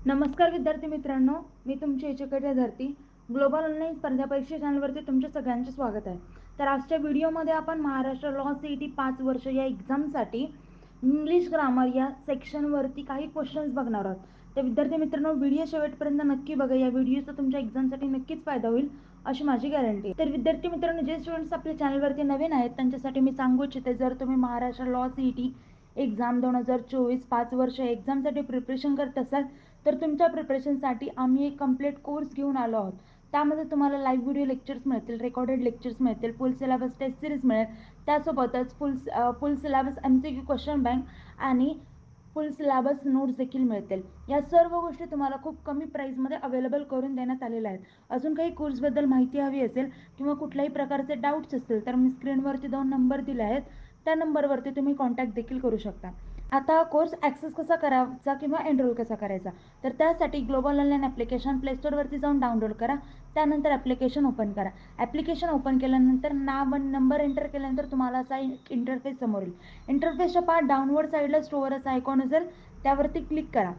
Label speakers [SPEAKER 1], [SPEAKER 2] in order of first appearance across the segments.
[SPEAKER 1] नमस्कार विद्यार्थी मित्रांनो, मी तुमची एज्युकेटर धरती. ग्लोबल ऑनलाईन स्पर्धा परीक्षा चॅनलवरती तुमच्या सगळ्यांचे स्वागत आहे. तर आजच्या व्हिडिओमध्ये आपण महाराष्ट्र लॉ CET 5 वर्ष या एक्झामसाठी इंग्लिश ग्रामर या सेक्शनवरती काही क्वेश्चन्स बघणार आहोत. तर विद्यार्थी मित्रांनो, व्हिडिओ शेवटपर्यंत नक्की बघा. या व्हिडिओचा तुमच्या एक्झामसाठी नक्कीच फायदा होईल अशी माझी गॅरंटी आहे. तर विद्यार्थी मित्रांनो, जे स्टुडंट्स आपल्या चॅनलवरती नवीन आहेत त्यांच्यासाठी मी सांगू इच्छिते, जर तुम्ही महाराष्ट्र लॉ CET एक्झाम 2024 5 वर्ष एक्झामसाठी प्रिपरेशन करत असाल तर तुमच्या प्रिपरेशनसाठी आम्ही एक कंप्लीट कोर्स घेऊन आलो आहोत. त्यामध्ये तुम्हाला लाईव्ह व्हिडिओ लेक्चर्स मिळतील, रेकॉर्डेड लेक्चर्स मिळतील, फुल सिलेबस टेस्ट सिरीज मिळेल, त्यासोबतच फुल सिलेबस MCQ क्वेश्चन बँक आणि फुल सिलेबस नोट्स देखील मिळतील. या सर्व गोष्टी तुम्हाला खूप कमी प्राईसमध्ये अवेलेबल करून देण्यात आलेल्या आहेत. अजून काही कोर्सबद्दल माहिती हवी असेल किंवा कुठल्याही प्रकारचे डाऊट्स असतील तर मी स्क्रीनवरती 2 नंबर दिले आहेत, त्या नंबरवरती तुम्ही कॉन्टॅक्ट देखील करू शकता. आता हा कोर्स ॲक्सेस कसा करायचा किंवा एनरोल कसा करायचा, तर त्यासाठी ग्लोबल ऑनलाईन ॲप्लिकेशन प्लेस्टोरवरती जाऊन डाउनलोड करा. त्यानंतर ॲप्लिकेशन ओपन करा. ॲप्लिकेशन ओपन केल्यानंतर नाव आणि नंबर एंटर केल्यानंतर तुम्हाला असा इंटरफेस समोर येईल. इंटरफेसच्या पार्ट डाऊनवर्ड साईडला स्टोअर असा आयकॉन असेल, त्यावरती क्लिक करा.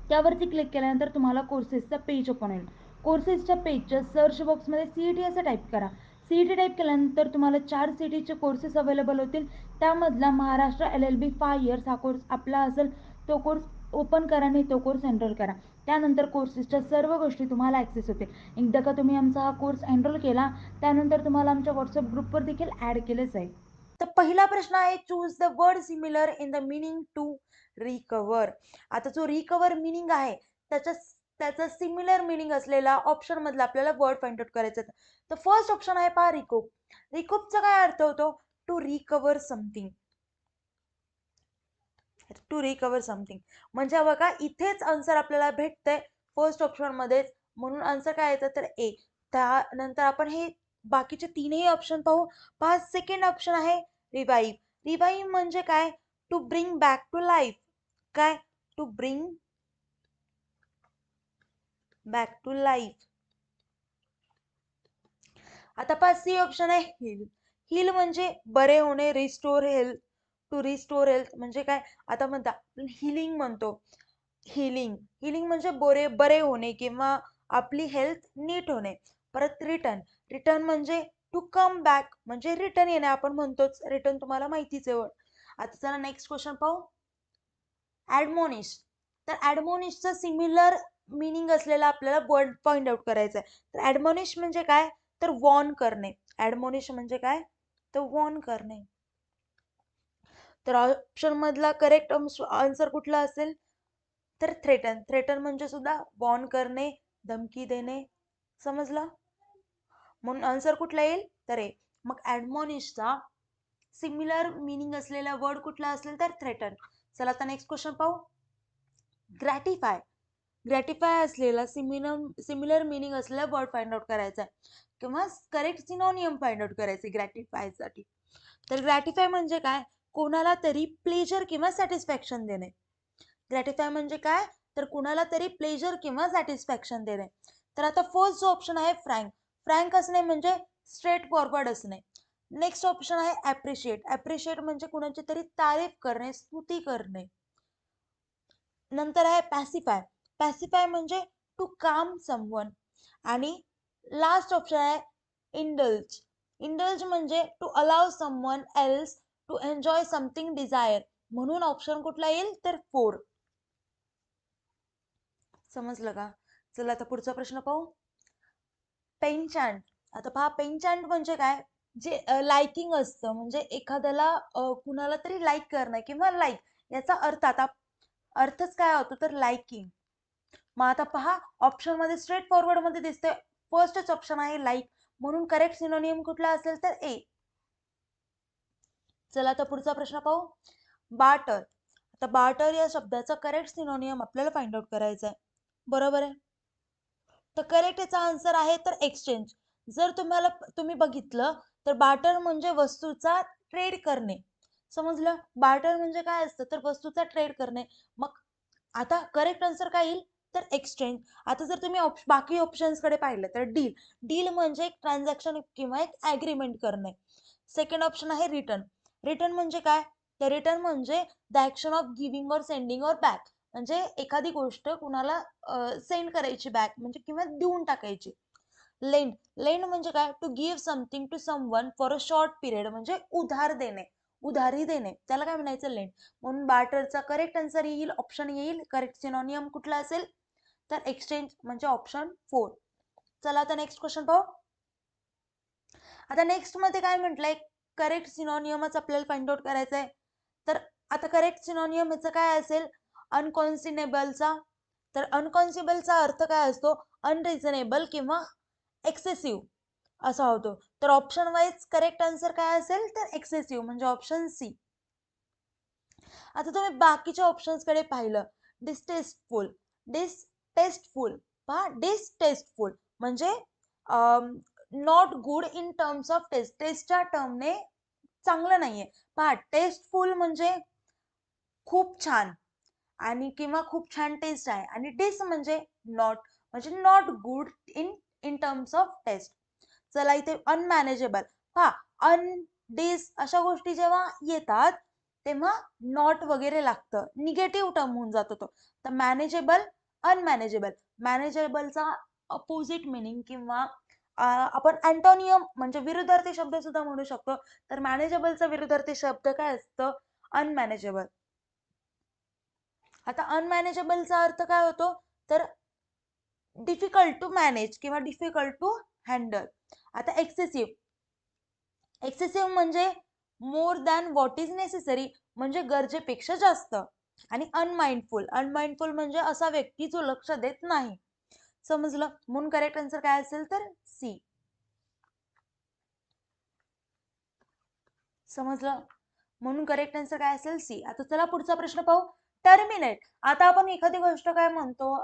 [SPEAKER 1] त्यावरती क्लिक केल्यानंतर तुम्हाला कोर्सेसचा पेज ओपन होईल. कोर्सेसच्या पेजच्या सर्च बॉक्समध्ये CET असं टाईप करा. CET टाईप केल्यानंतर तुम्हाला 4 CETचे कोर्सेस अवेलेबल होतील. त्यामधला महाराष्ट्र LLB 5 इयर्स हा कोर्स आपला असेल, तो कोर्स ओपन करा आणि तो कोर्स एनरोल करा. त्यानंतर कोर्सेसच्या सर्व गोष्टी तुम्हाला ॲक्सेस होतील. एकदा का तुम्ही आमचा हा कोर्स एनरोल केला त्यानंतर तुम्हाला आमच्या व्हॉट्सअप ग्रुपवर देखील ॲड केले जाईल. तर पहिला प्रश्न आहे, choose the word similar in the meaning to recover. आता जो रिकवर मिनिंग आहे त्याचा सिमिलर मिनिंग असलेला ऑप्शन मधला आपल्याला वर्ड फाइंड आउट करायचा. तर फर्स्ट ऑप्शन आहे पहा, रिकूप. रिकूपचा काय अर्थ होतो? To recover something. To recover something म्हणजे बघा इथेच आन्सर आपल्याला भेटतंय फर्स्ट ऑप्शन मध्येच, म्हणून आन्सर काय येतं तर ए. त्यानंतर आपण हे बाकीचे तीनही ऑप्शन पाहू. पहा, सेकंड ऑप्शन आहे रिवाईव्ह. रिवाईव्ह म्हणजे काय? To bring back to life. काय? To bring back to life. आता पहा, सी ऑप्शन आहे हिल. हिल म्हणजे बरे होणे, restore health. To restore health म्हणजे काय? आता म्हणता हिलिंग म्हणतो. हिलिंग हिलिंग म्हणजे बरे होणे किंवा आपली हेल्थ नीट होणे. परत रिटर्न. रिटर्न म्हणजे टू कम बॅक म्हणजे रिटर्न येणे, आपण म्हणतोच रिटर्न, तुम्हाला माहितीच आहे. आता चला नेक्स्ट क्वेश्चन पाहू. ॲडमोनिश. तर ॲडमोनिशचा सिमिलर मिनिंग असलेला आपल्याला वर्ड फाइंड आउट करायचा आहे. तर ॲडमोनिश म्हणजे काय? तर वॉर्न करणे. ॲडमोनिश म्हणजे काय? तर वॉर्न करणे. तर ऑप्शन मधला करेक्ट आन्सर कुठला असेल तर थ्रेटन. थ्रेटन म्हणजे सुद्धा वॉर्न करणे, धमकी देणे. समजलं? म्हणून आन्सर कुठला येईल तर ए. मग ॲडमॉनिशचा सिमिलर मिनिंग असलेला वर्ड कुठला असेल तर थ्रेटन. चला आता नेक्स्ट क्वेश्चन पाहू. ग्रॅटिफाय. ग्रॅटिफाय असलेला सिमिलर मिनिंग असलेला वर्ड फाइंड आउट करायचा आहे किंवा करेक्ट सिनोनियम फाइंड आउट करायचे ग्रॅटिफाय साठी. तर ग्रॅटिफाय म्हणजे काय? कोणाला तरी प्लेजर किंवा सॅटिस्फॅक्शन देणे. ग्रॅटिफाय म्हणजे काय? तर कुणाला तरी प्लेजर किंवा सॅटिस्फॅक्शन देणे. तर आता फर्स्ट जो ऑप्शन आहे फ्रँक. फ्रँक असणे म्हणजे स्ट्रेट फॉरवर्ड असणे. नेक्स्ट ऑप्शन आहे ॲप्रिशिएट. ॲप्रिशिएट म्हणजे कुणाची तरी तारीफ करणे, स्तुती करणे. नंतर आहे पॅसिफाय. पॅसिफाय म्हणजे टू काम समवन. आणि लास्ट ऑप्शन आहे इंडल्ज. इंडल्ज म्हणजे to allow someone else to enjoy something desire. म्हणून ऑप्शन कुठला येईल तर 4. समजलं का? चला आता पुढचा प्रश्न पाहू. पेनचॅन्ट. आता पहा, पेनचॅन्ट म्हणजे काय? जे लाइकिंग असतं, म्हणजे एखाद्याला कुणाला तरी लाईक करणं किंवा लाईक, याचा अर्थ आता अर्थच काय होतो तर लाइकिंग. मग आता पहा, ऑप्शन मध्ये स्ट्रेट फॉरवर्ड मध्ये दिसतंय फर्स्टच ऑप्शन आहे लाईक, म्हणून करेक्ट सिनोनियम कुठला असेल तर ए. चला आता पुढचा प्रश्न पाहू. बार्टर. आता बार्टर या शब्दाचा करेक्ट सिनोनियम आपल्याला फाइंड आउट करायचा आहे. बरोबर आहे? तर करेक्ट याचा आन्सर आहे तर एक्सचेंज. जर तुम्ही बघितलं तर बार्टर म्हणजे वस्तूचा ट्रेड करणे. समजलं? बार्टर म्हणजे काय असतं तर वस्तूचा ट्रेड करणे. मग आता करेक्ट आन्सर काय येईल तर एक्सचेंज. आता जर तुम्ही बाकी ऑप्शन्स कडे पाहिलं तर डील. डील म्हणजे एक ट्रान्झॅक्शन किंवा एक ॲग्रीमेंट करणे. सेकंड ऑप्शन आहे रिटर्न. रिटर्न म्हणजे काय? तर रिटर्न म्हणजे the action of giving or sending or back. म्हणजे एखादी गोष्ट कुणाला सेंड करायची बॅक म्हणजे किंवा देऊन टाकायची. लेंड, लेंड म्हणजे काय, to give something to someone for a short period, म्हणजे उधार देणे, उधारी देणे, त्याला काय म्हणायचं, लेंड. म्हणून बार्टरचा करेक्ट आन्सर येईल, ऑप्शन येईल. करेक्ट सिनोनियम कुठला असेल तर एक्सचेंज म्हणजे ऑप्शन 4. चला आता नेक्स्ट क्वेश्चन पाहू. आता नेक्स्ट मध्ये काय म्हटलंय, करेक्ट सिनोनियमच आपल्याला फाइंड आउट करायचं आहे. तर आता करेक्ट सिनोनियम याचा काय असेल, अनकॉन्सिनेबलचा. तर अनकॉन्सिबलचा अर्थ काय असतो, अनरिझनेबल किंवा एक्सेसिव्ह असा होतो. तर ऑप्शन वाईज करेक्ट आन्सर काय असेल तर एक्सेसिव्ह म्हणजे ऑप्शन सी. आता तुम्ही बाकीच्या ऑप्शन्स कडे पाहिलं, डिस्टेस्टफुल, डिसटेस्टफुल पहा, डिसटेस्टफुल म्हणजे not good in terms of taste, टेस्टच्या टर्मने चांगलं नाहीये. पहा, टेस्टफुल म्हणजे खूप छान आणि किंवा खूप छान टेस्ट आहे, आणि डिस म्हणजे नॉट, म्हणजे not good in in terms of taste. चला इथे अनमॅनेजेबल पहा, अन डिस अशा गोष्टी जेव्हा येतात तेव्हा नॉट वगैरे लागतं, निगेटिव्ह टर्म होऊन जातो तो. तर मॅनेजेबल, अनमॅनेजेबल, मॅनेजेबलचा अपोजिट मिनिंग किंवा आपण अँटोनियम म्हणजे विरुद्धार्थी शब्द सुद्धा म्हणू शकतो. तर मॅनेजेबलचा विरुद्धार्थी शब्द काय असतं, अनमॅनेजेबल. आता अनमॅनेजेबलचा अर्थ काय होतो तर डिफिकल्ट टू मॅनेज किंवा डिफिकल्ट टू हँडल. आता एक्सेसिव्ह, एक्सेसिव्ह म्हणजे more than what is necessary म्हणजे गरजेपेक्षा जास्त. आणि अनमाइंडफुल, अनमाइंडफुल म्हणजे असा व्यक्ती जो लक्ष देत नाही. समजलं, म्हणून करेक्ट आन्सर काय असेल तर सी. समजलं, म्हणून करेक्ट आन्सर काय असेल सी. आता चला पुढचा प्रश्न पाहू, टर्मिनेट. आता आपण एखादी गोष्ट काय म्हणतो,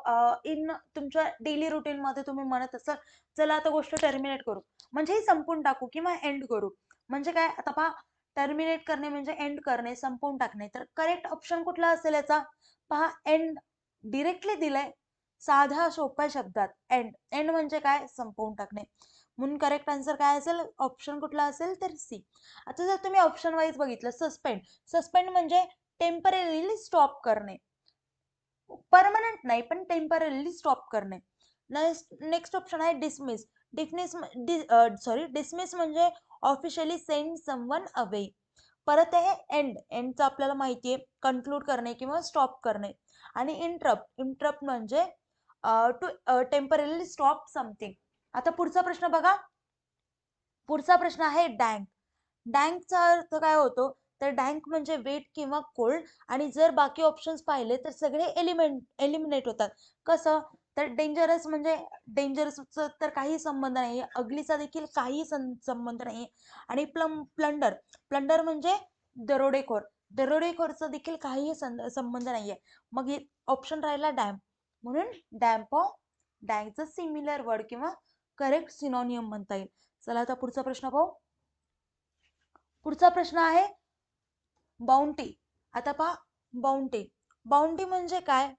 [SPEAKER 1] इन तुमच्या डेली रुटीन मध्ये तुम्ही म्हणत असाल, चला आता गोष्ट टर्मिनेट करू म्हणजे संपून टाकू किंवा एंड करू, म्हणजे काय, आता पहा, टर्मिनेट करणे म्हणजे एंड करणे, संपवून टाकणे. तर करेक्ट ऑप्शन कुठला असेल याचा, पहा, एंड डिरेक्टली दिलंय, साध्या सोप्या शब्दात एंड, एंड म्हणजे काय, संपवून टाकणे. म्हणून करेक्ट आन्सर काय असेल, ऑप्शन कुठला असेल तर सी. आता जर तुम्ही ऑप्शन वाईज बघितलं, सस्पेंड, सस्पेंड म्हणजे टेम्पररीली स्टॉप करणे, परमनंट नाही पण टेम्पररीली स्टॉप करणे. नेक्स्ट ऑप्शन आहे डिसमिस, डिसमिस म्हणजे ऑफिशियली सेंड समवन अवे. परत आहे एंड, एंडचं आपल्याला माहितीये कन्क्लूड करणे किंवा स्टॉप करणे. आणि इंटरप्ट, इंटरप्ट म्हणजे टू टेम्पररीली स्टॉप समथिंग. आता पुढचा प्रश्न बघा, पुढचा प्रश्न आहे डँक. डँकचा अर्थ काय होतो तर डँक म्हणजे वेट किंवा कोल्ड, आणि जर बाकी ऑप्शन्स पाहिले तर सगळे एलिमिनेट होतात. कसं तर डेंजरस म्हणजे डेंजरसचा तर काही संबंध नाही, अगलीचा देखील काही संबंध नाही. आणि प्लंडर, प्लंडर म्हणजे दरोडेखोर, दरोडेखोरचा देखील काही संबंध नाहीये. मग हे ऑप्शन राहिला डॅम, म्हणून डॅम्प ऑफ डँकचं सिमिलर वर्ड किंवा करेक्ट सिनोनियम म्हणता येईल. चला आता पुढचा प्रश्न पाहू. पुढचा प्रश्न आहे बाउंटी. आता पहा, बाउंटी, बाउंटी म्हणजे काय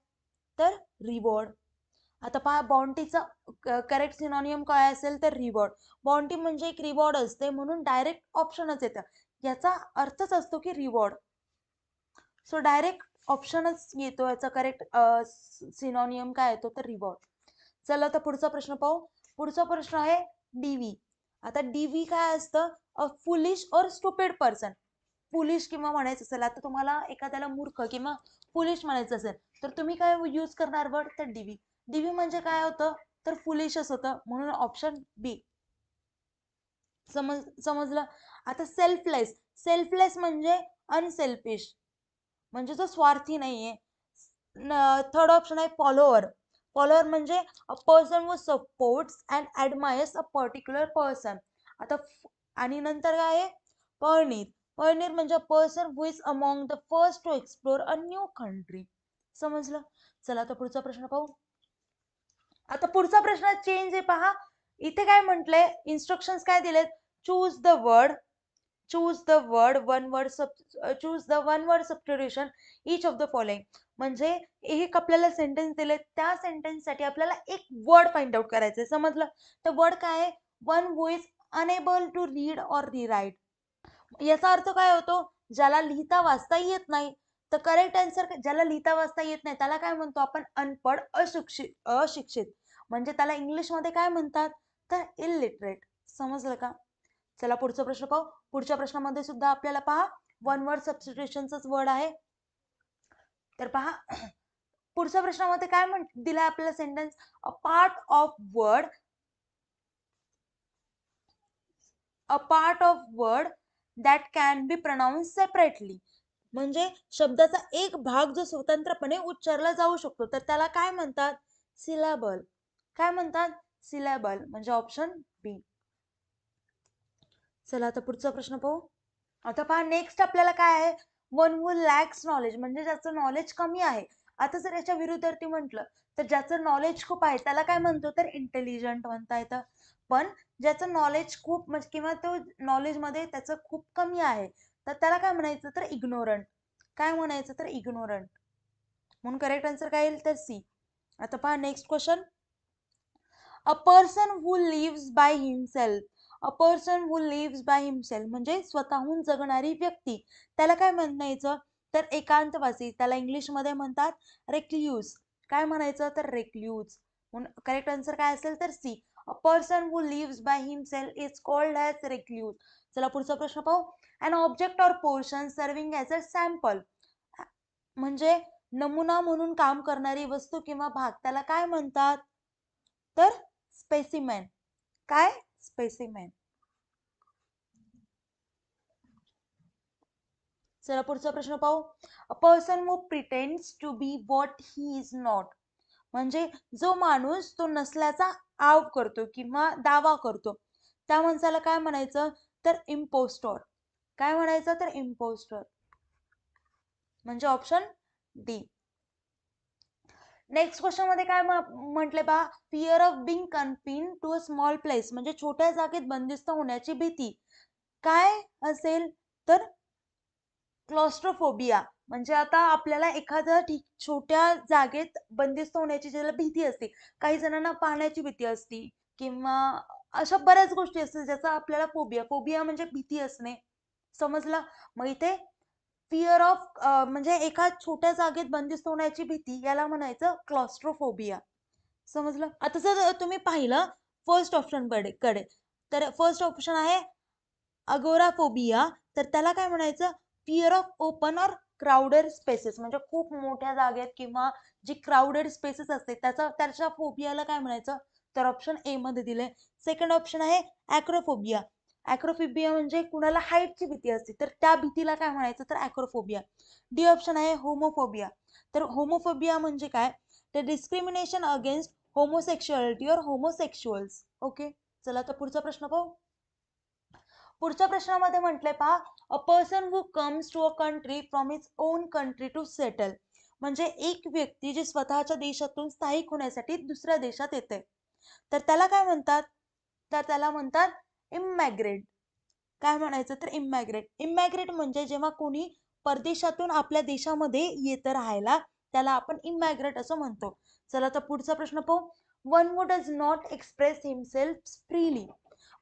[SPEAKER 1] तर रिवॉर्ड. आता पहा, बाउंटीचा करेक्ट सिनोनियम काय असेल तर रिवॉर्ड. बाउंटी म्हणजे एक रिवॉर्ड असते, म्हणून डायरेक्ट ऑप्शनच येतं, याचा अर्थच असतो की रिवॉर्ड. सो डायरेक्ट ऑप्शनच येतो, याचा करेक्ट सिनोनियम काय येतो तर रिवॉर्ड. चला आता पुढचा प्रश्न पाहू. पुढचा प्रश्न आहे डीव्ही. आता डीव्ही काय असतं, अ फुलिश और स्टुपिड पर्सन. फुलिश किंवा म्हणायचं असेल, आता तुम्हाला एखाद्याला मूर्ख किंवा फुलिश म्हणायचं असेल तर तुम्ही काय यूज करणार वर्ड तर डीव्ही. डीव्ही म्हणजे काय होतं तर फुलिशच होतं, म्हणून ऑप्शन बी. समजलं. आता सेल्फलेस, सेल्फलेस म्हणजे अनसेल्फिश म्हणजे जो स्वार्थी नाहीये. थर्ड ऑप्शन आहे फॉलोअर, फॉलोअर म्हणजे a person who supports and admires a particular person. आता आणि नंतर काय आहे पळणीर, पळणीर म्हणजे a person who is among the first to explore a new country. समजलं. चला आता पुढचा प्रश्न पाहू. आता पुढचा प्रश्न चेंज आहे पहा, इथे काय म्हटलंय, इन्स्ट्रक्शन्स काय दिलेत, choose the word, choose the word one word choose the one word substitution each of the following. म्हणजे एक आपल्याला सेंटेन्स दिले, त्या सेंटेन्स साठी आपल्याला एक वर्ड फाइंड आउट करायचंय. समजलं. तर वर्ड काय आहे, one who is unable to read or rewrite. याचा अर्थ काय होतो, ज्याला लिहिता वाचता येत नाही. तर करेक्ट आन्सर ज्याला लिहिता वाचता येत नाही त्याला काय म्हणतो आपण? अनपढ, अशिक्षित. म्हणजे त्याला इंग्लिशमध्ये काय म्हणतात? तर इलिटरेट. समजलं का? चला पुढचा प्रश्न पाहू. पुढच्या प्रश्नामध्ये सुद्धा आपल्याला पहा वन वर्ड सबस्टिट्यूशनचाच वर्ड आहे. तर पहा पुढच्या प्रश्नामध्ये काय दिलाय आपल्याला sentence? A part of word that can be pronounce separately. म्हणजे शब्दाचा एक भाग जो स्वतंत्रपणे उच्चारला जाऊ शकतो तर त्याला काय म्हणतात? सिलॅबल. काय म्हणतात? सिलॅबल. म्हणजे ऑप्शन बी. चला आता पुढचा प्रश्न पाहू. आता पहा नेक्स्ट आपल्याला काय आहे? वन हू लॅक्स नॉलेज म्हणजे ज्याचं नॉलेज कमी आहे. आता जर याच्या विरुद्धार्थी म्हटलं तर ज्याचं नॉलेज खूप आहे त्याला काय म्हणतो? तर इंटेलिजंट म्हणता येतं. पण ज्याचं नॉलेज खूप म्हणजे किंवा तो नॉलेजमध्ये त्याचं खूप कमी आहे तर त्याला काय म्हणायचं? तर इग्नोरंट. काय म्हणायचं? तर इग्नोरंट. म्हणून करेक्ट आन्सर काय येईल? तर सी. आता पहा next question. A person who lives by himself. A person who lives by himself म्हणजे स्वतःहून जगणारी व्यक्ती. त्याला काय म्हणायचं? तर एकांतवासी. त्याला इंग्लिशमध्ये म्हणतात रेक्ल्यूज. काय म्हणायचं? तर रेक्ल्यूज. म्हणून करेक्ट आन्सर काय असेल? तर C. A person who lives by himself is called as recluse. चला पुढचा प्रश्न पाहू. An object or portion serving as a sample म्हणजे नमुना म्हणून काम करणारी वस्तू किंवा भाग त्याला काय म्हणतात? तर स्पेसिमेन. काय? स्पेसिमेन. चला पुढचा प्रश्न पाहू. A person who pretends to be what he is not म्हणजे जो माणूस तो नसल्याचा आव करतो किंवा दावा करतो त्या माणसाला काय म्हणायचं? तर इम्पोस्टर. काय म्हणायचं? तर इम्पोस्टर. म्हणजे ऑप्शन डी. नेक्स्ट क्वेश्चन मध्ये काय म्हटले पहा? Fear of being confined to a small place म्हणजे छोट्या जागेत बंदिस्त होण्याची भीती. काय असेल? तर क्लॉस्ट्रोफोबिया. म्हणजे आता आपल्याला एखाद्या छोट्या जागेत बंदिस्त होण्याची ज्याला भीती असते. काही जणांना पाण्याची भीती असते किंवा अशा बऱ्याच गोष्टी असतात ज्याचा आपल्याला फोबिया म्हणजे भीती असणे. समजलं? मग इथे फिअर ऑफ म्हणजे एका छोट्या जागेत बंदिस्त होण्याची भीती याला म्हणायचं क्लॉस्ट्रोफोबिया. समजलं? आता जर तुम्ही पाहिलं फर्स्ट ऑप्शन कडे तर फर्स्ट ऑप्शन आहे अगोराफोबिया. तर त्याला काय म्हणायचं? Fear of open or crowded spaces म्हणजे खूप मोठ्या जागेत किंवा जी क्राउडेड स्पेसेस असते त्याच्या फोबियाला काय म्हणायचं? तर ऑप्शन ए मध्ये दिले. सेकंड ऑप्शन आहे ॲक्रोफोबिया. ॲक्रोफोबिया म्हणजे कुणाला हाईटची भीती असते तर त्या भीतीला काय म्हणायचं? तर ॲक्रोफोबिया. डी ऑप्शन आहे होमोफोबिया. तर होमोफोबिया म्हणजे काय? तर डिस्क्रिमिनेशन अगेन्स्ट होमोसेक्शुअलिटी और होमोसेक्शुअल्स. ओके. चला तर पुढचा प्रश्न पाहू. पुढच्या प्रश्नामध्ये म्हटले पहा a person who comes to a country from its own country to settle म्हणजे एक व्यक्ती जी स्वतःच्या देशातून स्थायिक होण्यासाठी दुसऱ्या देशात येते तर त्याला काय म्हणतात? तर त्याला म्हणतात इमॅग्रेट. काय म्हणायचं? तर इमॅग्रेट म्हणजे जेव्हा कोणी परदेशातून आपल्या देशामध्ये येतं राहायला त्याला आपण इमॅग्रेट असं म्हणतो. चला तर पुढचा प्रश्न पाहू. One who does not express himself freely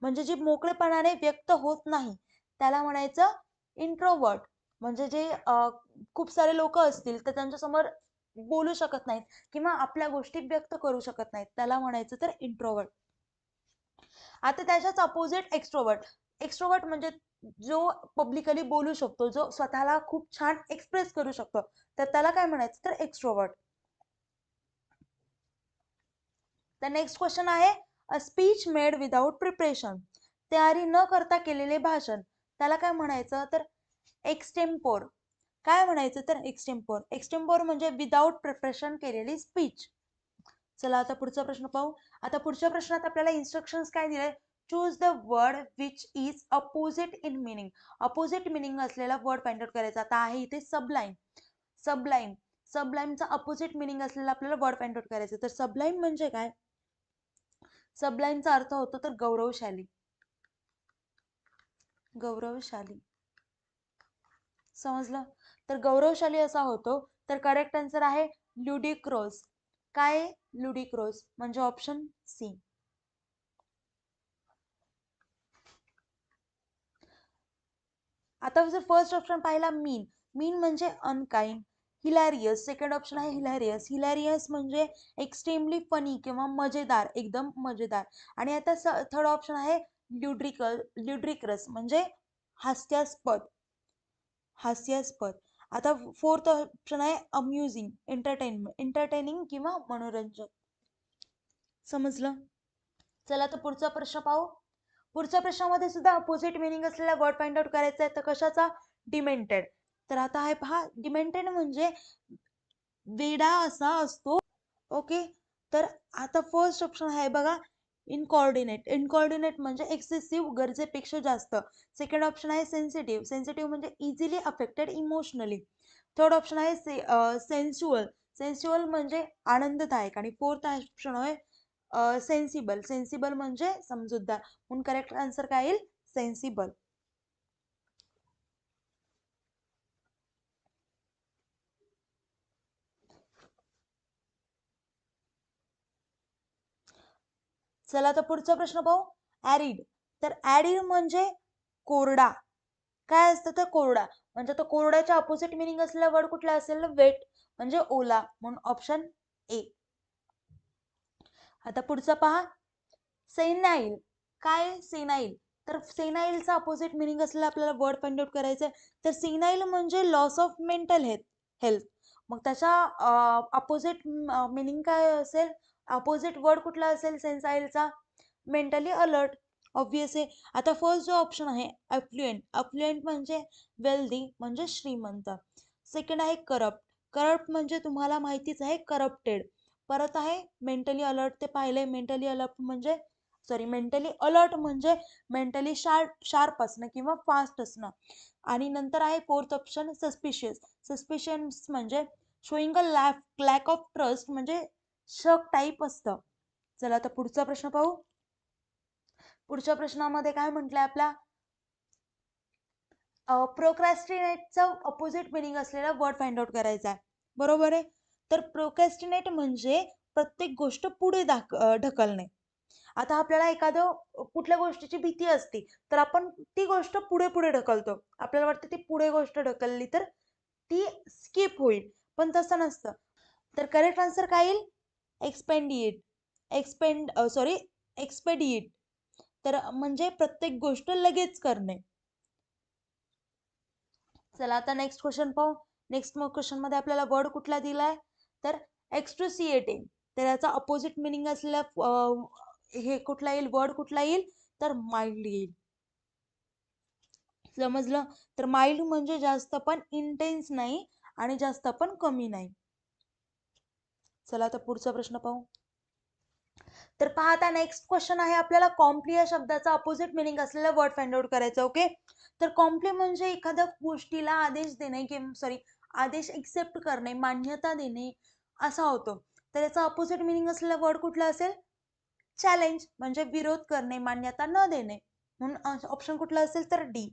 [SPEAKER 1] म्हणजे जे मोकळेपणाने व्यक्त होत नाही त्याला म्हणायचं इंट्रोवर्ट. म्हणजे जे खूप सारे लोक असतील तर त्यांच्यासमोर बोलू शकत नाहीत किंवा आपल्या गोष्टी व्यक्त करू शकत नाहीत त्याला म्हणायचं तर इंट्रोवर्ट. आता त्याच्याच अपोजिट एक्स्ट्रोवर्ट. एक्स्ट्रोवर्ट म्हणजे जो पब्लिकली बोलू शकतो जो स्वतःला खूप छान एक्सप्रेस करू शकतो तर त्याला काय म्हणायचं? तर एक्स्ट्रोवर्ट. तर नेक्स्ट क्वेश्चन आहे a speech made without preparation तयारी न करता केलेले भाषण त्याला काय म्हणायचं? तर एक्सटेम्पोर. काय म्हणायचं? तर एक्सटेम्पोर. एक्सटेम्पोर म्हणजे विदाउट प्रिपरेशन केलेली स्पीच. चला आता पुढचा प्रश्न पाहू. आता पुढच्या प्रश्नात आपल्याला इन्स्ट्रक्शन्स काय दिले? Choose the word which is opposite in meaning. Opposite meaning असलेला वर्ड फाइंड आउट करायचा. आता आहे इथे सबलाईम. सबलाईम. सबलाईमचा अपोजिट मिनिंग असलेला आपल्याला वर्ड फाइंड आउट करायचा. तर सबलाईम म्हणजे काय? सबलाईमचा अर्थ होतो तर गौरवशाली. गौरवशाली. समजलं? तर गौरवशाली असा होतो तर करेक्ट आन्सर आहे ल्युडिक्रोस. काय? ल्युडिक्रोस म्हणजे ऑप्शन सी. आता जर फर्स्ट ऑप्शन पाहिला मीन मीन म्हणजे अनकाइंड. हिलॅरियस, सेकंड ऑप्शन आहे हिलॅरियस. हिलॅरियस म्हणजे एक्स्ट्रीमली फनी किंवा मजेदार, एकदम मजेदार. आणि आता थर्ड ऑप्शन आहे ल्युड्रिकस म्हणजे हास्यास्पद. हास्यास्पद. आता फोर्थ ऑप्शन आहे अम्युझिंग, एंटरटेनिंग किंवा मनोरंजक. समजलं? चला तर पुढचा प्रश्न पाहू. पुढच्या प्रश्नामध्ये सुद्धा अपोजिट मिनिंग असलेला वर्ड फाइंड आउट करायचा आहे. तर कशाचा? डिमेंटेड. तर आता आहे पहा, डिमेंटेड म्हणजे वेडा असा असतो. ओके, तर आता फर्स्ट ऑप्शन आहे बघा इनकॉर्डिनेट. इनकॉर्डिनेट म्हणजे एक्सेसिव्ह, गरजेपेक्षा जास्त. सेकंड ऑप्शन आहे सेन्सिटिव्ह. सेन्सिटिव्ह म्हणजे easily affected emotionally. Third option आहे सेन्सुअल. सेन्सुअल म्हणजे आनंददायक. आणि फोर्थ ऑप्शन आहे सेन्सिबल. सेन्सिबल म्हणजे समजूतदार. म्हणून करेक्ट आन्सर काय येईल? सेन्सिबल. चला तर पुढचा प्रश्न पाहू. ऍरिड. तर ऍरिड म्हणजे कोरडा. काय असतं तर कोरडा. म्हणजे तो कोरड्याच्या अपोजिट मिनिंग असलेला वर्ड कुठला असेल? वेट म्हणजे ओला. म्हणून ऑप्शन ए. आता पुढचा पहा, सेनाईल. काय सेनाईल? तर सेनाईलचा अपोजिट मिनिंग असलेला आपल्याला वर्ड फाइंड आउट करायचा आहे. तर सेनाईल म्हणजे लॉस ऑफ मेंटल हेल्थ. मग त्याच्या अपोजिट मिनिंग काय असेल? अपोजिट वर्ड कुठला असेल सेन्साईलचा? Mentally alert. ऑब्वियस आहे. आता फर्स्ट जो ऑप्शन आहे अफ्लुएंट. अफ्लुएंट म्हणजे वेल्दी म्हणजे श्रीमंत. सेकंड आहे करप्ट. करप्ट म्हणजे तुम्हाला माहितीच आहे करप्टेड. परत आहे मेंटली अलर्ट. ते पाहिले मेंटली अलर्ट म्हणजे मेंटली अलर्ट म्हणजे मेंटली शार्प असणं किंवा फास्ट असणं. आणि नंतर आहे फोर्थ ऑप्शन सस्पिशियस. सस्पिशियस म्हणजे showing a lack of trust म्हणजे शक टाईप असतं. चला आता पुढचा प्रश्न पाहू. पुढच्या प्रश्नामध्ये काय म्हटलंय आपला? प्रोक्रॅस्टिनेटचं अपोजिट मिनिंग असलेला वर्ड फाइंड आउट करायचा आहे. बरोबर आहे. तर प्रोक्रॅस्टिनेट म्हणजे प्रत्येक गोष्ट पुढे ढकलणे. आता आपल्याला एखादं कुठल्या गोष्टीची भीती असते, तर आपण ती गोष्ट पुढे पुढे ढकलतो. आपल्याला वाटतं ती पुढे गोष्ट ढकलली तर ती स्किप होईल, पण तसं नसतं. तर करेक्ट आन्सर काय येईल? एक्सपेंडिएट. एक्सपेडिएट. तर म्हणजे प्रत्येक गोष्ट लगेच करणे. चला आता नेक्स्ट क्वेश्चन पाहू. नेक्स्ट क्वेश्चन मध्ये आपल्याला वर्ड कुठला दिलाय? तर एक्स्ट्रुसिएटिंग. तर याचा अपोजिट मिनिंग असलेला हे कुठला येईल? वर्ड कुठला येईल? तर माइल्ड येईल. समजलं? तर माइल्ड म्हणजे जास्त पण इंटेन्स नाही आणि जास्त पण कमी नाही. चला आता पुढचा प्रश्न पाहू. तर पहा आता नेक्स्ट क्वेश्चन आहे आपल्याला कॉम्प्ली या शब्दाचा अपोजिट मिनिंग असलेला वर्ड फाइंड आउट करायचा. ओके, तर कॉम्प्ली म्हणजे एखाद्या गोष्टीला आदेश देणे किंवा आदेश एक्सेप्ट करणे, मान्यता देणे असा होतो. तर याचा अपोजिट मिनिंग असलेला वर्ड कुठला असेल? चॅलेंज म्हणजे विरोध करणे, मान्यता न देणे. म्हणून ऑप्शन कुठला असेल? तर डी.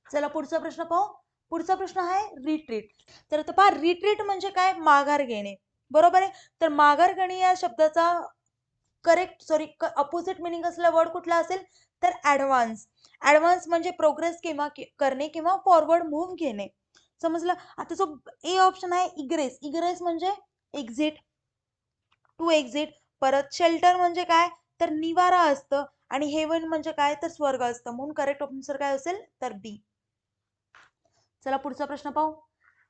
[SPEAKER 1] चला पुढचा प्रश्न पाहू. पुढचा प्रश्न आहे रिट्रीट. तर आता पहा रिट्रीट म्हणजे काय? माघार घेणे. बरोबर आहे. तर माघार घेणे या शब्दाचा अपोजिट मिनिंग असलेला वर्ड कुठला असेल? तर ऍडव्हान्स. ऍडव्हान्स म्हणजे प्रोग्रेस किंवा करणे किंवा फॉरवर्ड मूव्ह घेणे. समजलं? आता जो ए ऑप्शन आहे इग्रेस. इग्रेस म्हणजे एक्झिट, टू एक्झिट. परत शेल्टर म्हणजे काय? तर निवारा असतं. आणि हेवन म्हणजे काय? तर स्वर्ग असतं. म्हणून करेक्ट आन्सर काय असेल? तर बी. चला पुढचा प्रश्न पाहू.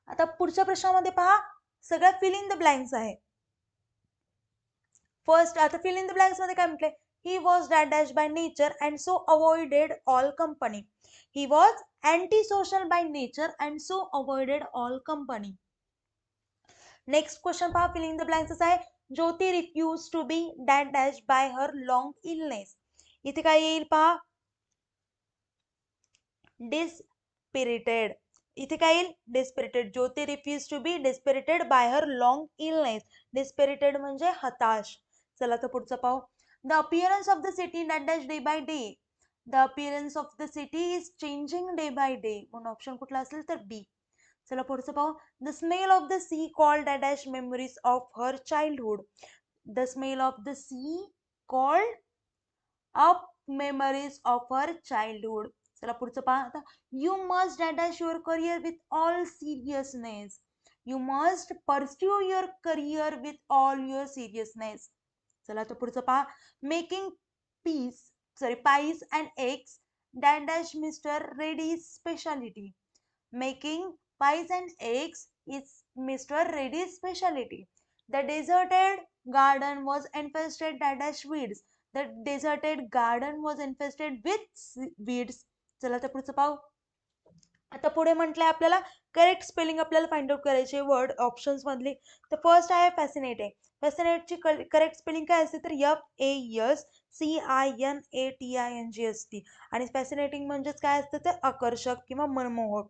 [SPEAKER 1] आता पुढच्या प्रश्नामध्ये पहा सगळ्या फिल इन द ब्लँक्स आहे. फर्स्ट आता फिल इन द ब्लँक्स मध्ये काय म्हटले? He was dash by nature and so avoided all company. He was anti social by nature and so avoided all company. Next question पहा fill in the blanks आहे Jyoti refuse to be dash by her long illness. इथे काय येईल पहा? Dispirited. इथे काय येईल? Dispirited. Jyoti refuse to be डिस्पिरिटेड bye her long illness. Dispirited म्हणजे हताश. चला तर पुढचं पाहू. The appearance of the city dash day by day. The appearance of the city is changing day by day. म्हणून ऑप्शन कुठला असेल? तर बी. चला पुढचं पाहू. The smell of the sea called dash memories of her childhood. The smell of the sea called up memories of her childhood.
[SPEAKER 2] चला पुढचं पहा आता. You must dash your career with all seriousness. You must pursue your career with all your seriousness. चला तर पुढचं पहा. Making pies and eggs dash Mr. Reddy's specialty. Making pies and eggs is Mr. Reddy's specialty. The deserted garden was infested dash weeds. The deserted garden was infested with weeds. चला तर पुढचं पाहू. आता पुढे म्हटलंय आपल्याला करेक्ट स्पेलिंग आपल्याला find out करायचे वर्ड ऑप्शन्स मधले. तर फर्स्ट आहे फॅसिनेटिंग. फॅसिनेटची करेक्ट स्पेलिंग काय असते तर FASCINATING असते. आणि फॅसिनेटिंग म्हणजेच काय असतं तर आकर्षक किंवा मनमोहक.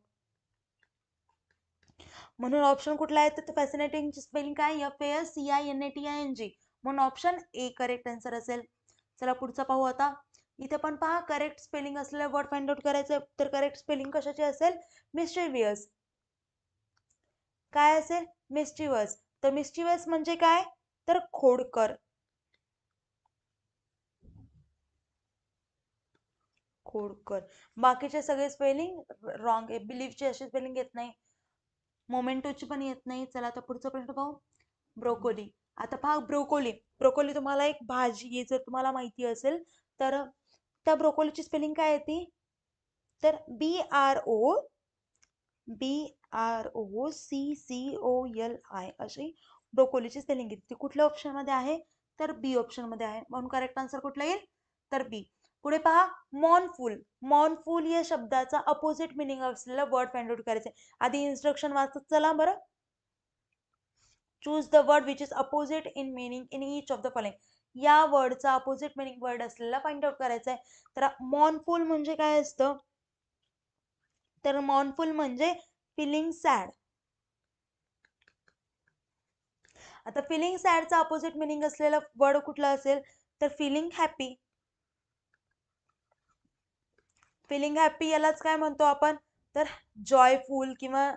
[SPEAKER 2] म्हणून ऑप्शन कुठला आहे तर फॅसिनेटिंगची स्पेलिंग काय FASCINATING. म्हणून ऑप्शन ए करेक्ट आन्सर असेल. चला पुढचा पाहू आता. इथे पण पहा करेक्ट स्पेलिंग असलेला वर्ड फाइंड आउट करायचं. तर करेक्ट स्पेलिंग कशाची असेल मिस्चिव्हियस. काय असेल मिस्चिव्हियस. तर मिस्चिव्हियस म्हणजे काय तर खोडकर. खोडकर. बाकीचे सगळे स्पेलिंग रॉंग आहे. बिलीव्हची अशी स्पेलिंग येत नाही, मोमेंटोची पण येत नाही. चला आता पुढचा प्रश्न पाहू. ब्रोकोली. आता पहा ब्रोकोली. ब्रोकोली तुम्हाला एक भाजी आहे, जर तुम्हाला माहिती असेल तर त्या ब्रोकोलीची स्पेलिंग काय येते तर BROCCOLI अशी ब्रोकोलीची स्पेलिंग येते. ती कुठल्या ऑप्शन मध्ये आहे तर बी ऑप्शन मध्ये आहे. म्हणून करेक्ट आन्सर कुठला येईल तर बी. पुढे पहा मॉर्नफुल. मॉर्नफुल या शब्दाचा अपोजिट मिनिंग असलेला वर्ड फाइंड आउट करायचा. आधी इन्स्ट्रक्शन वाचत चला बरं. Choose the word which is opposite in meaning in each of the following. या वर्डचा अपोजिट मिनिंग वर्ड असलेला फाइंड आउट करायचा आहे. तर मॉर्नफुल म्हणजे काय असतं तर मॉर्नफुल म्हणजे फिलिंग सॅड. आता फिलिंग सॅडचा अपोजिट मिनिंग असलेला वर्ड कुठला असेल तर फिलिंग हॅपी. फिलिंग हॅपी यालाच काय म्हणतो आपण तर जॉयफुल किंवा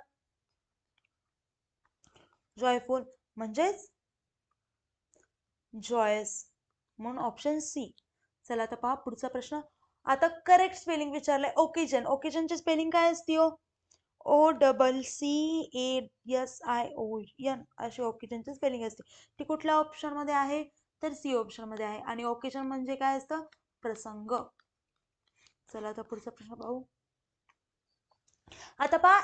[SPEAKER 2] जॉयफुल म्हणजेच जॉयस. म्हणून ऑप्शन सी. चला आता पहा पुढचा प्रश्न. आता करेक्ट स्पेलिंग विचारलंय ओकेजन. ओकेजनची स्पेलिंग काय असते OCCASION अशी ओकेजनची स्पेलिंग असते. ती कुठल्या ऑप्शन मध्ये आहे तर सी ऑप्शन मध्ये आहे. आणि ओकेजन म्हणजे काय असतं प्रसंग. चला आता पुढचा प्रश्न पाहू. आता पहा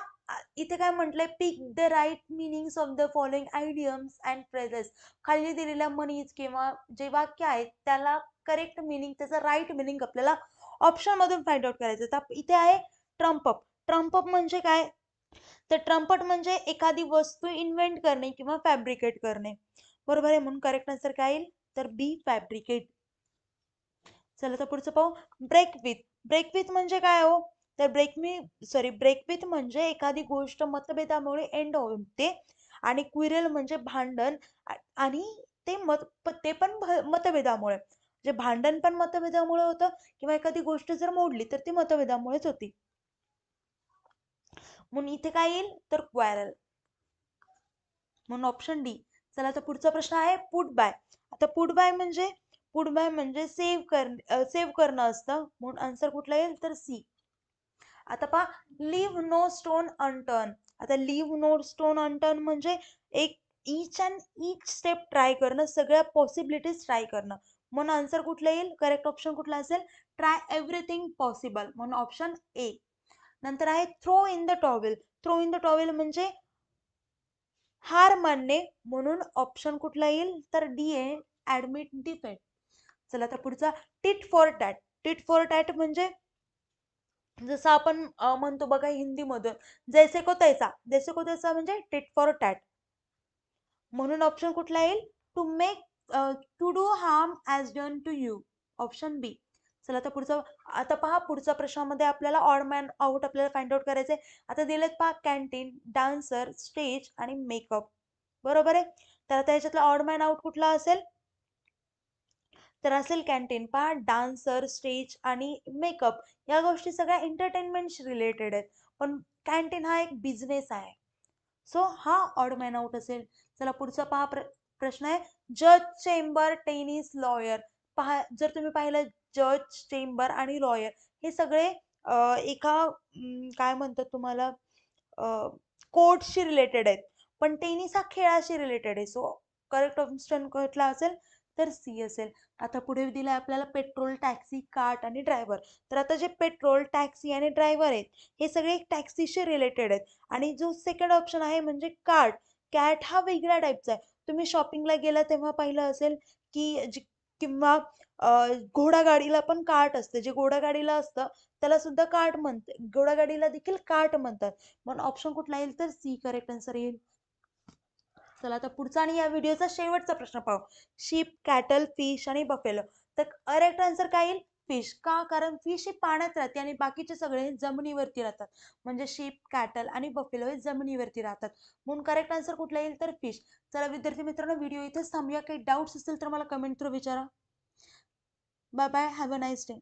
[SPEAKER 2] इथे काय म्हटलंय pick the right meanings of the following idioms and phrases. खाली दिलेल्या म्हणीच किंवा जे वाक्य आहेत त्याला करेक्ट मिनिंग त्याचा राईट मिनिंग आपल्याला ऑप्शन मधून फाइंड आउट करायचं. तर इथे आहे ट्रम्पअप. ट्रम्पअप म्हणजे काय तर ट्रम्पट म्हणजे एखादी वस्तू इन्व्हेंट करणे किंवा फॅब्रिकेट करणे. बरोबर आहे. म्हणून करेक्ट आन्सर काय येईल तर बी फॅब्रिकेट. चला तर पुढचं पाहू. Break with. ब्रेक विथ म्हणजे काय तर ब्रेक विथ म्हणजे एखादी गोष्ट मतभेदामुळे एंड होते. आणि क्विरल म्हणजे भांडण आणि ते पण मतभेदामुळे. म्हणजे भांडण पण मतभेदामुळे होतं किंवा एखादी गोष्ट जर मोडली तर ती मतभेदामुळेच होती. म्हणून इथे काय येईल तर क्वारल. म्हणून ऑप्शन डी. चला तर पुढचा प्रश्न आहे पुट बाय. आता पुट बाय म्हणजे सेव्ह करणं असतं. म्हणून आन्सर कुठला येईल तर सी. आता पहा लिव्ह नो स्टोन अनटर्न. आता लिव्ह नो स्टोन अनटर्न म्हणजे ईच स्टेप ट्राय करणं, सगळ्या पॉसिबिलिटीज ट्राय करणं. म्हणून आन्सर कुठला येईल करेक्ट ऑप्शन कुठला असेल ट्राय एव्हरीथिंग पॉसिबल. म्हणून ऑप्शन ए. नंतर आहे throw in the towel. Throw in the towel म्हणजे हार मानणे. म्हणून ऑप्शन कुठला येईल तर डी आहे ऍडमिट डिफेक्ट. चला तर पुढचा tit for tat. Tit for tat म्हणजे जसं आपण म्हणतो बघा हिंदीमधून जैसे को तैसा. जैसे को तैसा म्हणजे टिट फॉर टॅट. म्हणून ऑप्शन कुठला येईल to do harm as done to you. Option B. चला आता आता पहा पुढच्या प्रश्नामध्ये आपल्याला ऑड मॅन आउट आपल्याला फाइंड आउट करायचंय. आता दिलेत पहा कॅन्टीन, डान्सर, स्टेज आणि मेकअप. बरोबर आहे. तर आता याच्यातला ऑड मॅन आउट कुठला असेल तर असेल कॅन्टीन. पहा डान्सर, स्टेज आणि मेकअप या गोष्टी सगळ्या एंटरटेनमेंटशी रिलेटेड आहेत. पण कॅन्टीन हा एक बिझनेस आहे. सो हा ऑड मॅन आउट असेल. चला पुढचा पहा प्रश्न आहे जज, चेंबर, टेनिस, लॉयर. पहा जर तुम्ही पाहिलं जज, चेंबर आणि लॉयर हे सगळे एका काय म्हणतात तुम्हाला कोर्टशी रिलेटेड आहेत, पण टेनिस हा खेळाशी रिलेटेड आहे. सो करेक्ट ऑप्शन कुठला असेल तर सी असेल. आता पुढे दिलं आपल्याला पेट्रोल, टॅक्सी, कार्ट आणि ड्रायव्हर. तर आता जे पेट्रोल, टॅक्सी आणि ड्रायव्हर आहेत हे सगळे टॅक्सीशी रिलेटेड आहेत. आणि जो सेकंड ऑप्शन आहे म्हणजे कार्ट, कॅट हा वेगळ्या टाईपचा आहे. तुम्ही शॉपिंगला गेला तेव्हा पाहिलं असेल की किंवा घोडागाडीला पण कार्ट असते. जे घोडागाडीला असतं त्याला सुद्धा कार्ट म्हणते, घोडागाडीला देखील कार्ट म्हणतात. म्हणून ऑप्शन कुठला येईल तर सी करेक्ट आन्सर येईल. चला आता पुढचा आणि या व्हिडिओचा शेवटचा प्रश्न पाहू. शीप, कॅटल, फिश आणि बफेलो. तर करेक्ट आन्सर काय येईल? फिश. का? कारण फिश ही पाण्यात राहते आणि बाकीचे सगळे जमिनीवरती राहतात. म्हणजे शीप, कॅटल आणि बफेलो हे जमिनीवरती राहतात. म्हणून करेक्ट आन्सर कुठला येईल तर फिश. चला विद्यार्थी मित्रांनो, व्हिडिओ इथेच थांबूया. काही डाऊट्स असतील तर मला कमेंट थ्रू विचारा. Bye bye, have a nice day.